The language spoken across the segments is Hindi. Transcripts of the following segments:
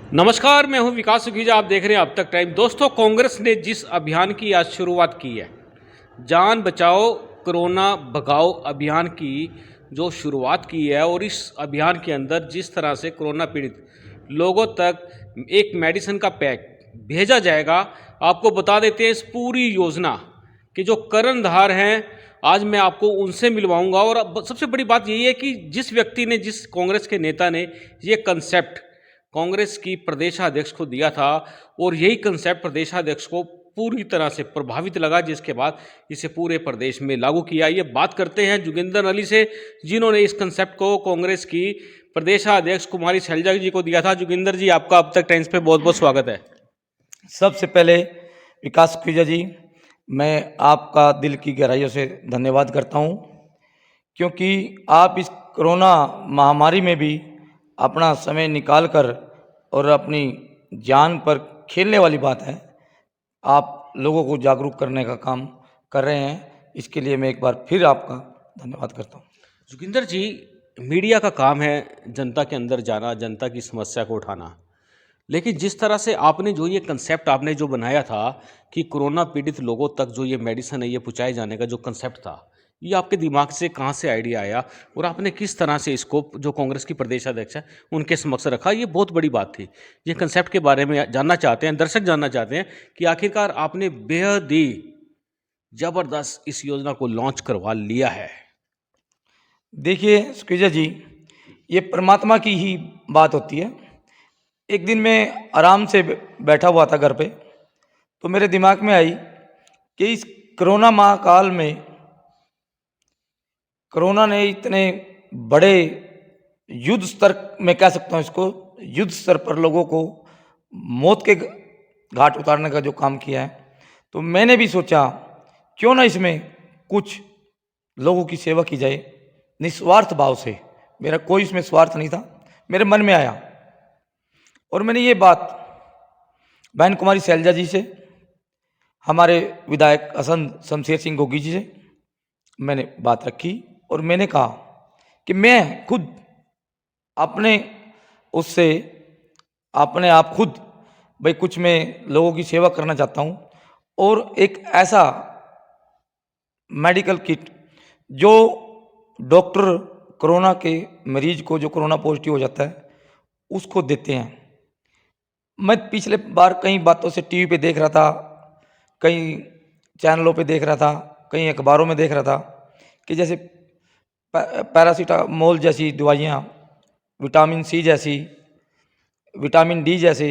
नमस्कार, मैं हूं विकास सुखीजा। आप देख रहे हैं अब तक टाइम। दोस्तों, कांग्रेस ने जिस अभियान की आज शुरुआत की है, जान बचाओ कोरोना भगाओ अभियान की जो शुरुआत की है, और इस अभियान के अंदर जिस तरह से कोरोना पीड़ित लोगों तक एक मेडिसिन का पैक भेजा जाएगा, आपको बता देते हैं इस पूरी योजना के जो कर्णधार हैं, आज मैं आपको उनसे मिलवाऊंगा। और अब सबसे बड़ी बात यही है कि जिस व्यक्ति ने, जिस कांग्रेस के नेता ने ये कंसेप्ट कांग्रेस की प्रदेशाध्यक्ष को दिया था, और यही कंसेप्ट प्रदेशाध्यक्ष को पूरी तरह से प्रभावित लगा, जिसके बाद इसे पूरे प्रदेश में लागू किया। ये बात करते हैं जोगिंदर अली से, जिन्होंने इस कंसेप्ट को कांग्रेस की प्रदेशाध्यक्ष कुमारी शैलजा जी को दिया था। जोगिंदर जी, आपका अब तक टाइम्स पे बहुत बहुत स्वागत है। सबसे पहले विकास खुजा जी, मैं आपका दिल की गहराइयों से धन्यवाद करता हूं, क्योंकि आप इस कोरोना महामारी में भी अपना समय निकाल कर और अपनी जान पर खेलने वाली बात है, आप लोगों को जागरूक करने का काम कर रहे हैं। इसके लिए मैं एक बार फिर आपका धन्यवाद करता हूं। जोगिंदर जी, मीडिया का काम है जनता के अंदर जाना, जनता की समस्या को उठाना। लेकिन जिस तरह से आपने जो ये कंसेप्ट आपने जो बनाया था कि कोरोना पीड़ित लोगों तक जो ये मेडिसिन है ये पहुंचाए जाने का जो कंसेप्ट था, ये आपके दिमाग से कहाँ से आइडिया आया, और आपने किस तरह से इसको जो कांग्रेस की प्रदेश अध्यक्ष है उनके समक्ष रखा? ये बहुत बड़ी बात थी। ये कंसेप्ट के बारे में जानना चाहते हैं, दर्शक जानना चाहते हैं कि आखिरकार आपने बेहद ही जबरदस्त इस योजना को लॉन्च करवा लिया है। देखिए सुखीजा जी, ये परमात्मा की ही बात होती है। एक दिन मैं आराम से बैठा हुआ था घर पे, तो मेरे दिमाग में आई कि इस कोरोना महाकाल में कोरोना ने इतने बड़े युद्ध स्तर में, कह सकता हूँ इसको, युद्ध स्तर पर लोगों को मौत के घाट उतारने का जो काम किया है, तो मैंने भी सोचा क्यों ना इसमें कुछ लोगों की सेवा की जाए निस्वार्थ भाव से। मेरा कोई इसमें स्वार्थ नहीं था, मेरे मन में आया और मैंने ये बात बहन कुमारी शैलजा जी से, हमारे विधायक हसन शमशेर सिंह गोगी जी से मैंने बात रखी और मैंने कहा कि मैं खुद अपने उससे अपने आप खुद भाई कुछ मैं लोगों की सेवा करना चाहता हूँ, और एक ऐसा मेडिकल किट जो डॉक्टर कोरोना के मरीज को जो कोरोना पॉजिटिव हो जाता है उसको देते हैं। मैं पिछले बार कई बातों से टीवी पे देख रहा था, कई चैनलों पे देख रहा था, कई अखबारों में देख रहा था कि जैसे पैरासीटामोल जैसी दवाइयाँ, विटामिन सी जैसी, विटामिन डी जैसे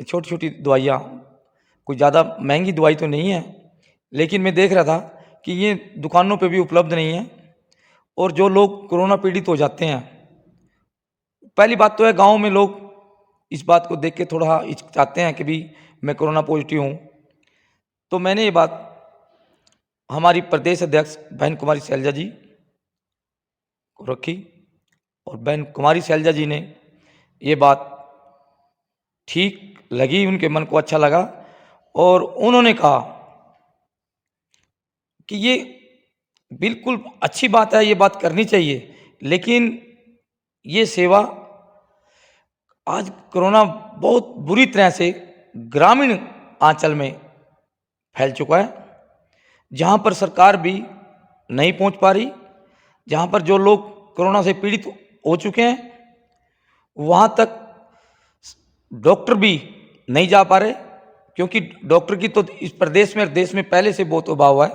छोटी छोटी दवाइयाँ, कोई ज़्यादा महंगी दवाई तो नहीं है, लेकिन मैं देख रहा था कि ये दुकानों पे भी उपलब्ध नहीं है। और जो लोग कोरोना पीड़ित हो जाते हैं, पहली बात तो है गांव में लोग इस बात को देख के थोड़ा हिचकिचाते हैं कि भी मैं कोरोना पॉजिटिव हूँ। तो मैंने ये बात हमारी प्रदेश अध्यक्ष बहन कुमारी शैलजा जी को रखी, और बहन कुमारी शैलजा जी ने ये बात ठीक लगी, उनके मन को अच्छा लगा, और उन्होंने कहा कि ये बिल्कुल अच्छी बात है, ये बात करनी चाहिए, लेकिन ये सेवा आज कोरोना बहुत बुरी तरह से ग्रामीण आंचल में फैल चुका है, जहां पर सरकार भी नहीं पहुंच पा रही, जहां पर जो लोग कोरोना से पीड़ित हो चुके हैं वहां तक डॉक्टर भी नहीं जा पा रहे, क्योंकि डॉक्टर की तो इस प्रदेश में, देश में पहले से बहुत अभाव है,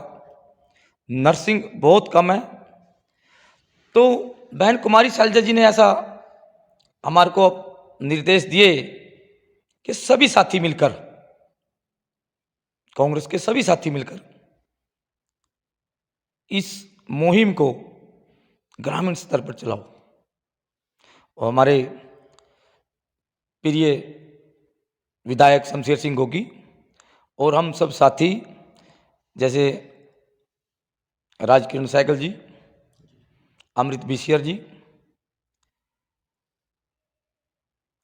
नर्सिंग बहुत कम है। तो बहन कुमारी शैलजा जी ने ऐसा हमारे को निर्देश दिए कि सभी साथी मिलकर, कांग्रेस के सभी साथी मिलकर इस मुहिम को ग्रामीण स्तर पर चलाओ। और हमारे प्रिय विधायक शमशेर सिंह गोगी और हम सब साथी, जैसे राजकिरण सहगल जी, अमृत बिशियर जी,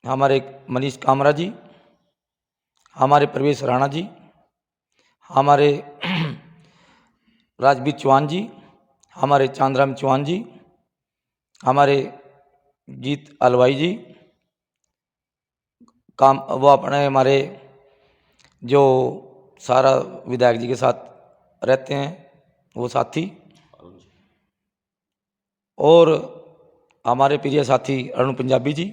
हमारे मनीष कामरा जी, हमारे प्रवेश राणा जी, हमारे राजवीर चौहान जी, हमारे चांदराम चौहान जी, हमारे जीत अलवाई जी, काम वो अपने हमारे जो सारा विधायक जी के साथ रहते हैं वो साथी, और हमारे प्रिय साथी अरुण पंजाबी जी,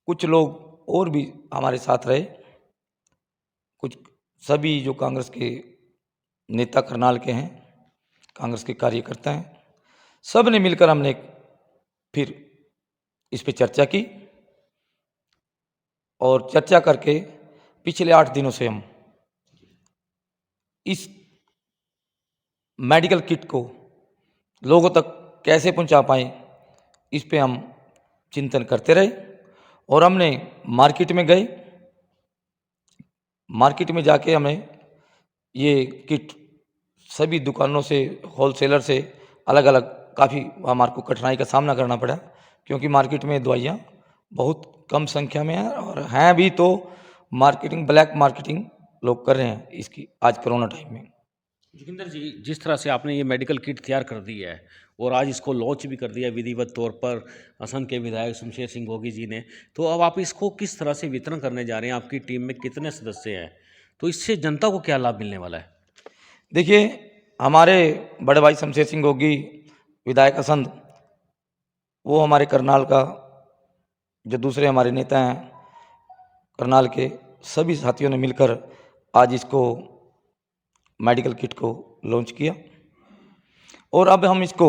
कुछ लोग और भी हमारे साथ रहे, कुछ सभी जो कांग्रेस के नेता करनाल के हैं, कांग्रेस के कार्यकर्ता हैं, सब ने मिलकर हमने फिर इस पे चर्चा की, और चर्चा करके पिछले 8 दिनों से हम इस मेडिकल किट को लोगों तक कैसे पहुंचा पाएं, इस पे हम चिंतन करते रहे। और हमने मार्केट में गए, मार्केट में जाके हमें ये किट सभी दुकानों से, होलसेलर से अलग अलग, काफ़ी हमारे को कठिनाई का सामना करना पड़ा, क्योंकि मार्केट में दवाइयाँ बहुत कम संख्या में हैं, और हैं भी तो मार्केटिंग, ब्लैक मार्केटिंग लोग कर रहे हैं इसकी आज कोरोना टाइम में। जोगिंदर जी, जिस तरह से आपने ये मेडिकल किट तैयार कर दी है और आज इसको लॉन्च भी कर दिया विधिवत तौर पर असम के विधायक शमशेर सिंह गोगी जी ने, तो अब आप इसको किस तरह से वितरण करने जा रहे हैं? आपकी टीम में कितने सदस्य हैं? तो इससे जनता को क्या लाभ मिलने वाला है? देखिए, हमारे बड़े भाई शमशेर सिंह गोगी विधायक असंध, वो हमारे करनाल का, जो दूसरे हमारे नेता हैं करनाल के, सभी साथियों ने मिलकर आज इसको मेडिकल किट को लॉन्च किया। और अब हम इसको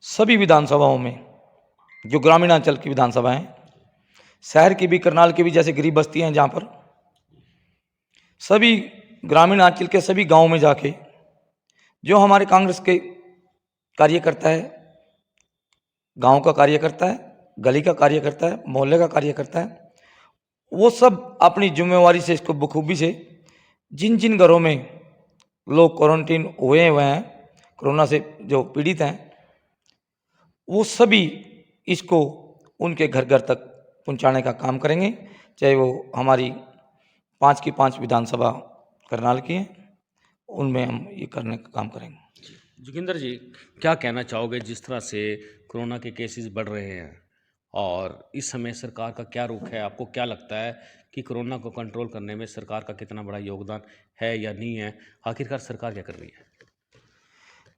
सभी विधानसभाओं में, जो ग्रामीणांचल की विधानसभा हैं, शहर की भी, करनाल की भी, जैसे गरीब बस्तियां हैं जहाँ पर, सभी ग्रामीणांचल के सभी गांव में जाके जो हमारे कांग्रेस के कार्यकर्ता है, गांव का कार्यकर्ता है, गली का कार्यकर्ता है, मोहल्ले का कार्यकर्ता है, वो सब अपनी जिम्मेवारी से इसको बखूबी से, जिन जिन घरों में लोग क्वारंटीन हुए हैं, कोरोना से जो पीड़ित हैं, वो सभी इसको उनके घर घर तक पहुंचाने का काम करेंगे, चाहे वो हमारी 5 की 5 विधानसभा करनाल की हैं, उनमें हम ये करने का काम करेंगे। जोगिंदर जी, क्या कहना चाहोगे जिस तरह से कोरोना के केसेस बढ़ रहे हैं और इस समय सरकार का क्या रुख है? आपको क्या लगता है कि कोरोना को कंट्रोल करने में सरकार का कितना बड़ा योगदान है या नहीं है? आखिरकार सरकार क्या कर रही है?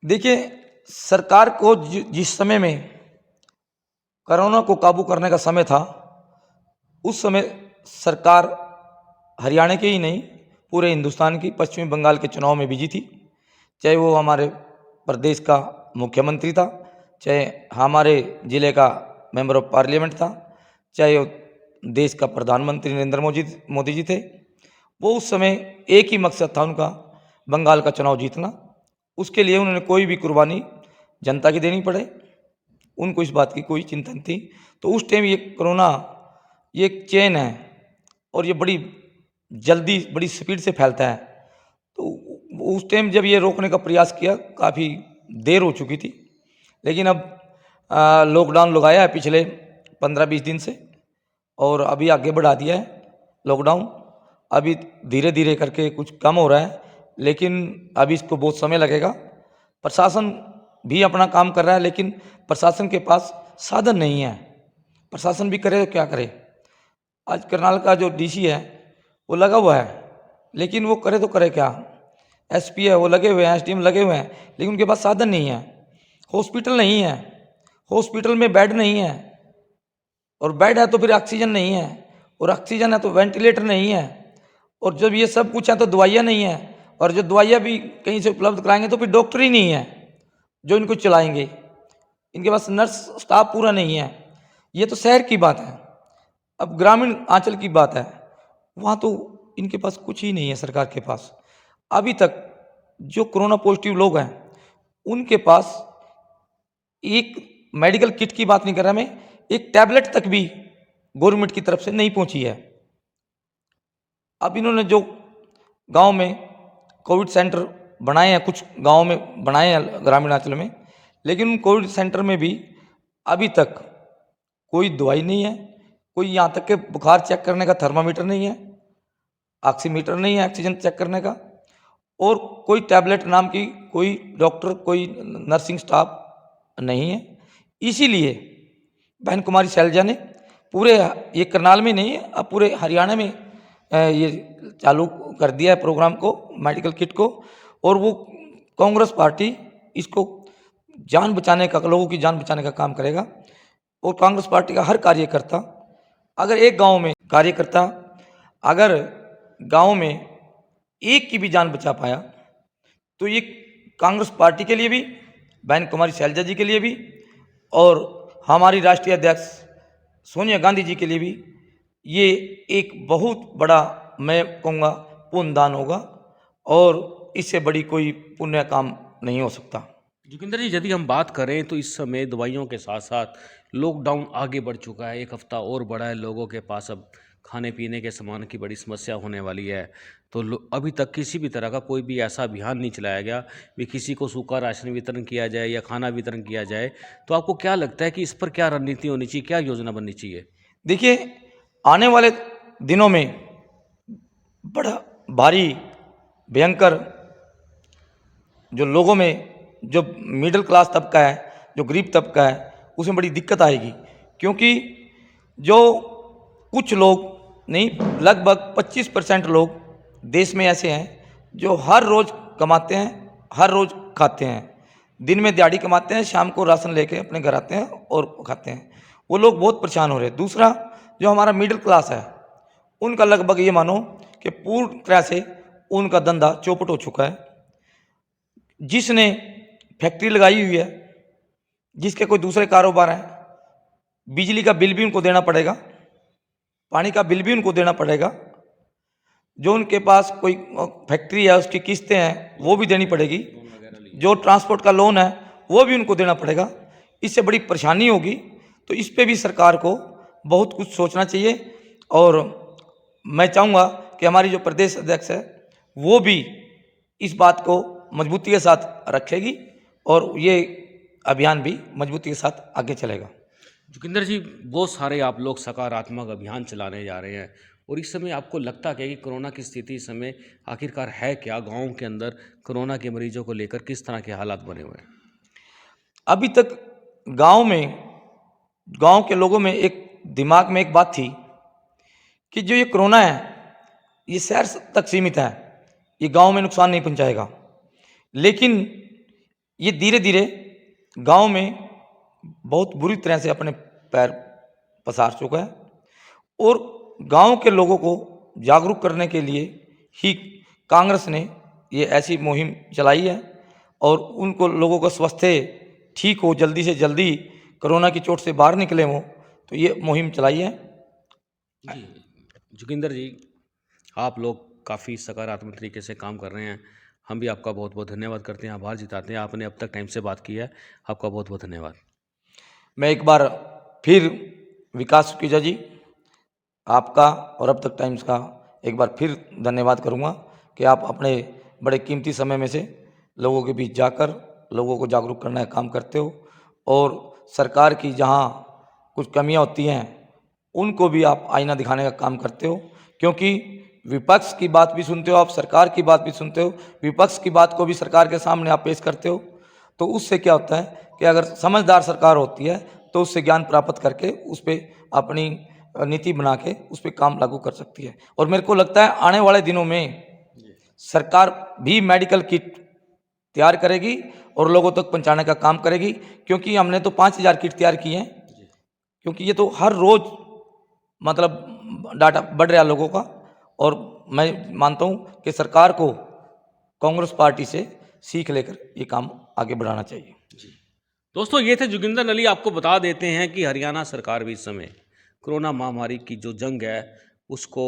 देखिए, सरकार को जिस समय में कोरोना को काबू करने का समय था, उस समय सरकार हरियाणा के ही नहीं, पूरे हिंदुस्तान की, पश्चिमी बंगाल के चुनाव में बिजी थी। चाहे वो हमारे प्रदेश का मुख्यमंत्री था, चाहे हमारे ज़िले का मेंबर ऑफ पार्लियामेंट था, चाहे वो देश का प्रधानमंत्री नरेंद्र मोदी जी थे, वो उस समय एक ही मकसद था उनका, बंगाल का चुनाव जीतना। उसके लिए उन्होंने कोई भी कुर्बानी जनता की देनी पड़े, उनको इस बात की कोई चिंता नहीं थी। तो उस टाइम ये कोरोना, ये एक चेन है और ये बड़ी जल्दी, बड़ी स्पीड से फैलता है। तो उस टाइम जब ये रोकने का प्रयास किया, काफ़ी देर हो चुकी थी, लेकिन अब लॉकडाउन लगाया है पिछले 15-20 दिन से, और अभी आगे बढ़ा दिया है लॉकडाउन। अभी धीरे धीरे करके कुछ कम हो रहा है, लेकिन अभी इसको बहुत समय लगेगा। प्रशासन भी अपना काम कर रहा है, लेकिन प्रशासन के पास साधन नहीं है। प्रशासन भी करे तो क्या करे? आज करनाल का जो डीसी है वो लगा हुआ है, लेकिन वो करे तो करे क्या? एसपी है वो लगे हुए हैं, एसडीएम लगे हुए हैं, लेकिन उनके पास साधन नहीं है। हॉस्पिटल नहीं है, हॉस्पिटल में बेड नहीं है, और बेड है तो फिर ऑक्सीजन नहीं है, और ऑक्सीजन है तो वेंटिलेटर नहीं है, और जब ये सब कुछ है तो दवाइयाँ नहीं है, और जो दवाइयाँ भी कहीं से उपलब्ध कराएंगे तो फिर डॉक्टर ही नहीं है जो इनको चलाएंगे। इनके पास नर्स स्टाफ पूरा नहीं है। ये तो शहर की बात है। अब ग्रामीण आंचल की बात है, वहाँ तो इनके पास कुछ ही नहीं है सरकार के पास। अभी तक जो कोरोना पॉजिटिव लोग हैं उनके पास एक मेडिकल किट की बात नहीं कर रहा मैं, एक टैबलेट तक भी गवर्नमेंट की तरफ से नहीं पहुंची है। अब इन्होंने जो गांव में कोविड सेंटर बनाए हैं, कुछ गांव में बनाए हैं ग्रामीण अंचल में, लेकिन उन कोविड सेंटर में भी अभी तक कोई दवाई नहीं है, कोई यहाँ तक के बुखार चेक करने का थर्मामीटर नहीं है, ऑक्सीमीटर नहीं है ऑक्सीजन चेक करने का, और कोई टैबलेट नाम की कोई डॉक्टर, कोई नर्सिंग स्टाफ नहीं है। इसीलिए बहन कुमारी शैलजा ने पूरे ये करनाल में नहीं है, अब पूरे हरियाणा में ये चालू कर दिया है प्रोग्राम को, मेडिकल किट को। और वो कांग्रेस पार्टी इसको जान बचाने का, लोगों की जान बचाने का काम करेगा। और कांग्रेस पार्टी का हर कार्यकर्ता, अगर एक गांव में कार्यकर्ता अगर गांव में एक की भी जान बचा पाया, तो ये कांग्रेस पार्टी के लिए भी, बहन कुमारी शैलजा जी के लिए भी, और हमारी राष्ट्रीय अध्यक्ष सोनिया गांधी जी के लिए भी ये एक बहुत बड़ा, मैं कहूँगा, पुण्य दान होगा। और इससे बड़ी कोई पुण्य काम नहीं हो सकता। जोगिंदर जी, यदि हम बात करें तो इस समय दवाइयों के साथ साथ लॉकडाउन आगे बढ़ चुका है, एक हफ्ता और बढ़ा है, लोगों के पास अब खाने पीने के सामान की बड़ी समस्या होने वाली है। तो अभी तक किसी भी तरह का कोई भी ऐसा अभियान नहीं चलाया गया भी किसी को सूखा राशन वितरण किया जाए या खाना वितरण किया जाए। तो आपको क्या लगता है कि इस पर क्या रणनीति होनी चाहिए, क्या योजना बननी चाहिए? देखिए, आने वाले दिनों में बड़ा भारी भयंकर, जो लोगों में, जो मिडिल क्लास तबका है, जो गरीब तबका है, उसमें बड़ी दिक्कत आएगी। क्योंकि जो कुछ लोग नहीं, लगभग 25% लोग देश में ऐसे हैं जो हर रोज़ कमाते हैं, हर रोज़ खाते हैं। दिन में दिहाड़ी कमाते हैं, शाम को राशन लेके अपने घर आते हैं और खाते हैं। वो लोग बहुत परेशान हो रहे हैं। दूसरा, जो हमारा मिडिल क्लास है, उनका लगभग ये मानो कि पूर्ण तरह से उनका धंधा चौपट हो चुका है। जिसने फैक्ट्री लगाई हुई है, जिसके कोई दूसरे कारोबार हैं, बिजली का बिल भी उनको देना पड़ेगा, पानी का बिल भी उनको देना पड़ेगा। जो उनके पास कोई फैक्ट्री है, उसकी किस्तें हैं, वो भी देनी पड़ेगी। जो ट्रांसपोर्ट का लोन है, वो भी उनको देना पड़ेगा। इससे बड़ी परेशानी होगी। तो इस पे भी सरकार को बहुत कुछ सोचना चाहिए। और मैं चाहूँगा कि हमारी जो प्रदेश अध्यक्ष है, वो भी इस बात को मजबूती के साथ रखेगी और ये अभियान भी मजबूती के साथ आगे चलेगा। जोगिंदर जी, बहुत सारे आप लोग सकारात्मक अभियान चलाने जा रहे हैं, और इस समय आपको लगता क्या कि कोरोना की स्थिति इस समय आखिरकार है क्या? गाँव के अंदर कोरोना के मरीजों को लेकर किस तरह के हालात बने हुए हैं? अभी तक गांव के लोगों में एक दिमाग में एक बात थी कि जो ये कोरोना है, ये शहर तक सीमित है, ये गांव में नुकसान नहीं पहुंचाएगा। लेकिन ये धीरे धीरे गांव में बहुत बुरी तरह से अपने पैर पसार चुका है। और गांव के लोगों को जागरूक करने के लिए ही कांग्रेस ने ये ऐसी मुहिम चलाई है। और उनको, लोगों का स्वास्थ्य ठीक हो, जल्दी से जल्दी कोरोना की चोट से बाहर निकले वो, तो ये मुहिम चलाई है। जी जोगिंदर जी, आप लोग काफ़ी सकारात्मक तरीके से काम कर रहे हैं। हम भी आपका बहुत बहुत धन्यवाद करते हैं, आभार जताते हैं। आपने अब तक टाइम से बात की है, आपका बहुत बहुत धन्यवाद। मैं एक बार फिर विकास सुखीजा जी, आपका और अब तक टाइम्स का एक बार फिर धन्यवाद करूंगा कि आप अपने बड़े कीमती समय में से लोगों के बीच जाकर लोगों को जागरूक करने का काम करते हो। और सरकार की जहां कुछ कमियां होती हैं, उनको भी आप आईना दिखाने का काम करते हो। क्योंकि विपक्ष की बात भी सुनते हो आप, सरकार की बात भी सुनते हो, विपक्ष की बात को भी सरकार के सामने आप पेश करते हो। तो उससे क्या होता है कि अगर समझदार सरकार होती है तो उससे ज्ञान प्राप्त करके उस पर अपनी नीति बना के उस पर काम लागू कर सकती है। और मेरे को लगता है आने वाले दिनों में सरकार भी मेडिकल किट तैयार करेगी और लोगों तक पहुंचाने का काम करेगी। क्योंकि हमने तो 5000 किट तैयार की हैं, क्योंकि ये तो हर रोज़ मतलब डाटा बढ़ रहा है लोगों का। और मैं मानता हूँ कि सरकार को कांग्रेस पार्टी से सीख लेकर ये काम आगे बढ़ाना चाहिए। दोस्तों, ये थे जोगिंदर नली। आपको बता देते हैं कि हरियाणा सरकार भी इस समय कोरोना महामारी की जो जंग है उसको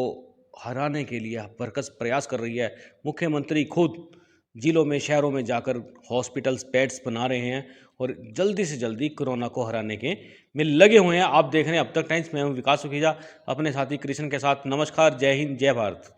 हराने के लिए भरकस प्रयास कर रही है। मुख्यमंत्री खुद जिलों में, शहरों में जाकर हॉस्पिटल्स, बेड्स बना रहे हैं और जल्दी से जल्दी कोरोना को हराने के में लगे हुए हैं। आप देख रहे हैं अब तक टाइम्स में। हूं विकास सुखीजा, अपने साथी कृष्ण के साथ। नमस्कार, जय हिंद, जय भारत।